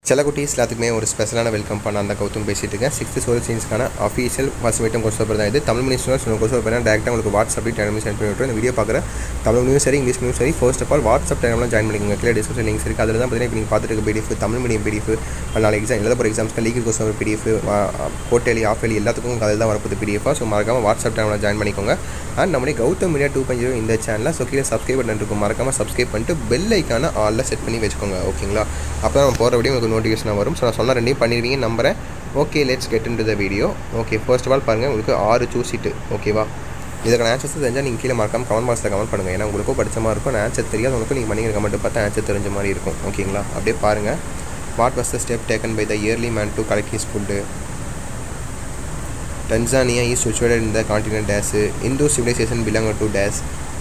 செல்லக்குட்டீஸ் எல்லாத்துக்குமே ஒரு ஸ்பெஷலான வெல்கம் பண்ண அந்த கௌதம் பேசிட்டு இருக்கேன். 6th சோஷியல் சயின்ஸ்க்கான அஃபீஷியல் ஃபர்ஸ்ட் வெயிட்டும் கொஸ்டின் பேப்பர் தான் இது. Tamil medium students question paper டேரெக்டாக உங்களுக்கு வாட்ஸ்அப் டெலிகிராம் சென்ட் பண்ணி விட்டுரும். இந்த வீடியோ பார்க்குற தமிழ் மீடியம் சரி இங்கிலீஷ் மீடியம் சரி ஃபர்ஸ்ட் ஆஃப் ஆல் வாட்ஸ்அப் டெலிகிராமில் ஜாயின் பண்ணிக்கோங்க. கிளியர் டிஸ்கிரிப்ஷன் லிங்க்ஸ் இருக்குது. அதில் தான் பார்த்தீங்கன்னா இப்போ நீங்கள் பார்த்துட்டு இருக்க பிடிஎஃப் தமிழ் மீடியம் பிடிஎஃப் நாளைக்கு எக்ஸாம் எழுத போகிற எக்ஸாம்ஸ்க்கு லீகல் கொஸ்டின் பேப்பர் பிடிஎஃப் கோட்டேலி ஆஃபேலி எல்லாத்துக்கும் அதில் தான் வரப்போது பிடிஎஃபாக. ஸோ மறக்காமல் வாட்ஸ்அப் டெலிகிராமில் ஜாயின் பண்ணிக்கோங்க. அண்ட் நம்முடைய கௌதம் மீடியா 2.0 இந்த சேனலில் ஸோ கீழே சப்ஸ்கிரைப் பட்டன் இருக்கும். மறக்காமல் சப்ஸ்கிரைப் பண்ணிட்டு பெல் ஐக்கான ஆலில் செட் பண்ணி வச்சுக்கோங்க. ஓகேங்களா? அப்போ தான் நம்ம போகிற வீடியோ உங்களுக்கு நோட்டிஃபிகேஷன் வரும். ஸோ நான் சொன்ன ரெண்டையும் பண்ணிடுவீங்க நம்புறேன். Okay, let's get into the video. Okay, first of all பாருங்கள், உங்களுக்கு 6 சூஸ் ஷீட்டு. ஓகேவா? இதுக்கான ஆன்சர்ஸ் தெரிஞ்சால் நீங்கள் கீழே மறக்காமல் கமெண்ட் பாக்ஸில் கமெண்ட் பண்ணுங்கள். ஏன்னா உங்களுக்கும் படித்த மாதிரி இருக்கும். நான் ஆன்சர் தெரியாது உங்களுக்கு, நீங்கள் பண்ணிக்கிற கமெண்ட் பார்த்தா ஆன்சர் தெரிஞ்ச மாதிரி இருக்கும். ஓகேங்களா? அப்படியே பாருங்கள். What was the step taken by the early man to collect his food? Tanzania is situated in the continent dash. Hindu civilization belonged to dash.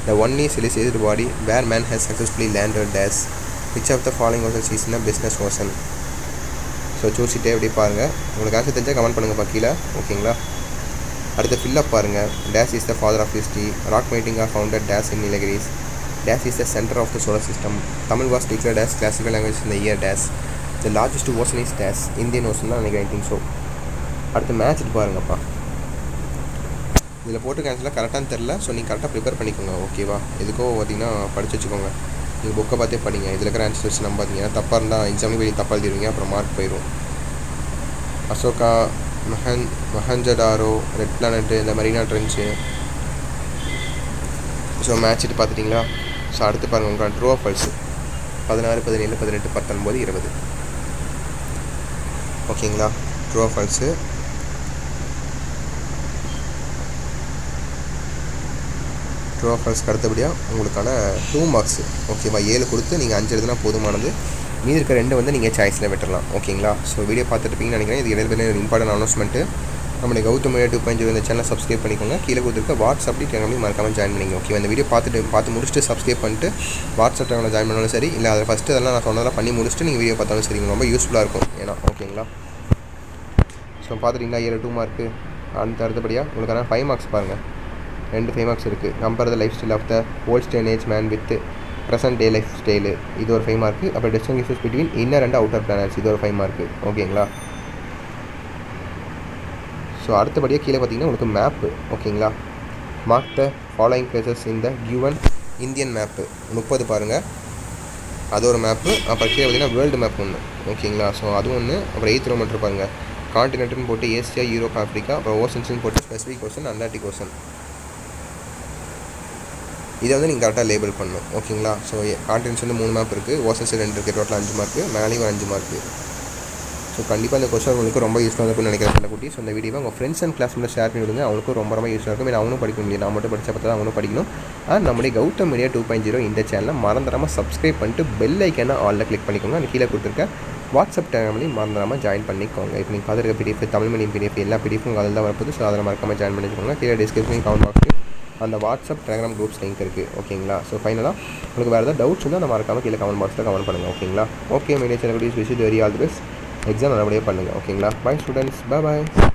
The only civilized body where man has successfully landed dash. Which of the following oceans is in a business ocean? So சூசிட்டே எப்படி பாருங்கள். உங்களுக்கு answer தெரிஞ்சால் comment பண்ணுங்கப்பா கீழே. ஓகேங்களா? அடுத்து fill up பாருங்கள். Dash is the father of history. Rock meeting are founded dash in Nilgiris. Dash is the centre of the solar system. Tamil was declared as classical language in the year dash. The largest ocean is dash. Indian ocean தான் நினைக்கிறேன். I think so. அடுத்து match பாருங்கப்பா. இதில் போட்டு கேன்சலாக கரெக்டானு தெரில. So நீங்கள் கரெக்டாக prepare பண்ணிக்கோங்க. ஓகேவா? எதுக்கோ பார்த்தீங்கன்னா படிச்சு வச்சுக்கோங்க. நீங்கள் புக்கை பார்த்தே படிங்க. இதில் இருக்கிற ஆன்சர் வச்சு நம்பாதீங்க. ஏன்னா தப்பாக இருந்தால் எக்ஸாம்லேயும் போய் தப்பாக எழுதிடுவீங்க, அப்புறம் மார்க் போயிடும். அசோகா, மொஹஞ்சடாரோ, ரெட் பிளானட்டு, இந்த மரீனா ட்ரென்ச்சு. ஸோ மேட்ச் பார்த்துட்டிங்களா? ஸோ அடுத்து பாருங்கள், உங்கள் ட்ரூ ஆர் ஃபால்ஸு 16, 17, 18, 19, 20. ஓகேங்களா? True or false. True or ஃபால்ஸ்க்கு அடுத்தபடியாக உங்களுக்கான 2 மார்க்ஸு. ஓகேவா? 7 கொடுத்து நீங்கள் 5 எழுதுனா போதுமானது. மீதி இருக்கிற 2 வந்து நீங்கள் சாய்ஸில் விட்டுடலாம். ஓகேங்களா? ஸோ வீடியோ பார்த்துருப்பீங்கன்னு நினைக்கிறேன். இது இடையில ஒரு இம்பார்ட்டன்ட் அனௌன்ஸ்மெண்ட்டு. நம்மளுடைய கௌதம் மீடியா 2.0 இந்த சேனலை சப்ஸ்கிரைப் பண்ணிக்கோங்க. கீழே கொடுத்துருக்க வாட்ஸ்அப் டெலிகிராமில் மறக்காமல் ஜாயின் பண்ணிங்க. ஓகே, இந்த வீடியோ பார்த்து முடிச்சுட்டு சப்ஸ்கிரைப் பண்ணிட்டு வாட்ஸ்அப் டெலிகிராமில் ஜாயின் பண்ணாலும் சரி, இல்லை அதை ஃபஸ்ட்டு அதெல்லாம் நான் சொன்னதெல்லாம் பண்ணி முடிச்சுட்டு நீங்கள் வீடியோ பார்த்தாலும் சரி, ரொம்ப யூஸ்ஃபுல்லாக இருக்கும். ஏன்னா ஓகேங்களா? ஸோ பார்த்துட்டிங்களா? 7 2 மார்க்கு. அடுத்தபடியாக உங்களுக்கான 5 மார்க்ஸ் பாருங்கள். 2 5 மார்க்ஸ் இருக்குது. Compare the life style of the old stone age man with present day life style. இது ஒரு 5 மார்க்கு. அப்புறம் distinguishes between inner and outer planets. இது ஒரு 5 மார்க்கு. ஓகேங்களா? ஸோ அடுத்தபடியாக கீழே பார்த்தீங்கன்னா உங்களுக்கு மேப்பு. ஓகேங்களா? Mark the following places in the given Indian map. 30 பாருங்கள். அது ஒரு மேப்பு. அப்புறம் கீழே பார்த்தீங்கன்னா வேர்ல்டு மேப் ஒன்று. ஓகேங்களா? ஸோ அது ஒன்று. அப்புறம் 8 ரோமீட்டர் பாருங்கள். கான்டினென்ட்னு போட்டு ஏசியா, யூரோப், ஆஃப்ரிக்கா. அப்புறம் ஓஷன்ஸ்னு போட்டு ஸ்பெசிஃபிக் ஓஷன், அட்லாண்டிக் ஓஷன். இதை வந்து நீங்கள் கரெக்டாக லேபிள் பண்ணணும். ஓகேங்களா? ஸோ கான்டினென்ட்ஸ் வந்து 3 மேப் இருக்குது. ஓஷன்ஸ் 2 இருக்குது. Total 5 mark. மேலேயும் 5 மார்க்கு. ஸோ கண்டிப்பாக இந்த கொஸ்டின் உங்களுக்கு ரொம்ப யூஸ்ஃபுல்லாக இருக்கும்னு நினைக்கிறேன் செல்லக்குட்டி. ஸோ இந்த வீடியோ உங்கள் ஃப்ரெண்ட்ஸ் அண்ட் கிளாஸ்மேட் ஷேர் பண்ணி விடுங்க. அவங்களுக்கும் ரொம்ப யூஸ்ஃபுல்லாக இருக்கும். ஏன்னா அவனும் படிக்க முடியும். நான் மட்டும் படித்த பார்த்தா அவனும் படிக்கணும். நம்முடைய கௌதம் மீடியா 2.0 இந்த சேனலில் மறந்துடாமல் சப்ஸ்கிரைப் பண்ணிட்டு பெல் ஐக்கான ஆலில் கிளிக் பண்ணிக்கோங்க. அந்த கீழே கொடுத்துருக்க வாட்ஸ்அப் டெலிகிராம்லையும் மறந்துடாமல் ஜாயின் பண்ணிக்கோங்க. இப்போ நீங்கள் பார்த்துருக்க பிடிஎஃப் தமிழ் மீடியம் பிடிஎஃப் எல்லா பிடிஎஃபும் அதில் தான் வரப்போது. ஸோ அதில் மறக்காமல் ஜாயின் பண்ணிக்கோங்க. கீழே டிஸ்கிரிப்ஷன் கமெண்ட் பாக்ஸுக்கு அந்த வாட்ஸ்அப் டெலிகிராம் குரூப்ஸ் லிங்க் இருக்குது. ஓகேங்களா? ஸோ ஃபைனலாக உங்களுக்கு வேறு ஏதாவது டவுட்ஸ் இருந்தால் அந்த மறக்காமல் கீழே கமெண்ட் பாக்ஸில் கமெண்ட் பண்ணுங்கள். ஓகேங்களா? ஓகே, மீடியா செல்லக்குட்டீஸ் wish you very all the best. Exam நல்லபடியாக பண்ணுங்கள். ஓகேங்களா? Bye students. பை.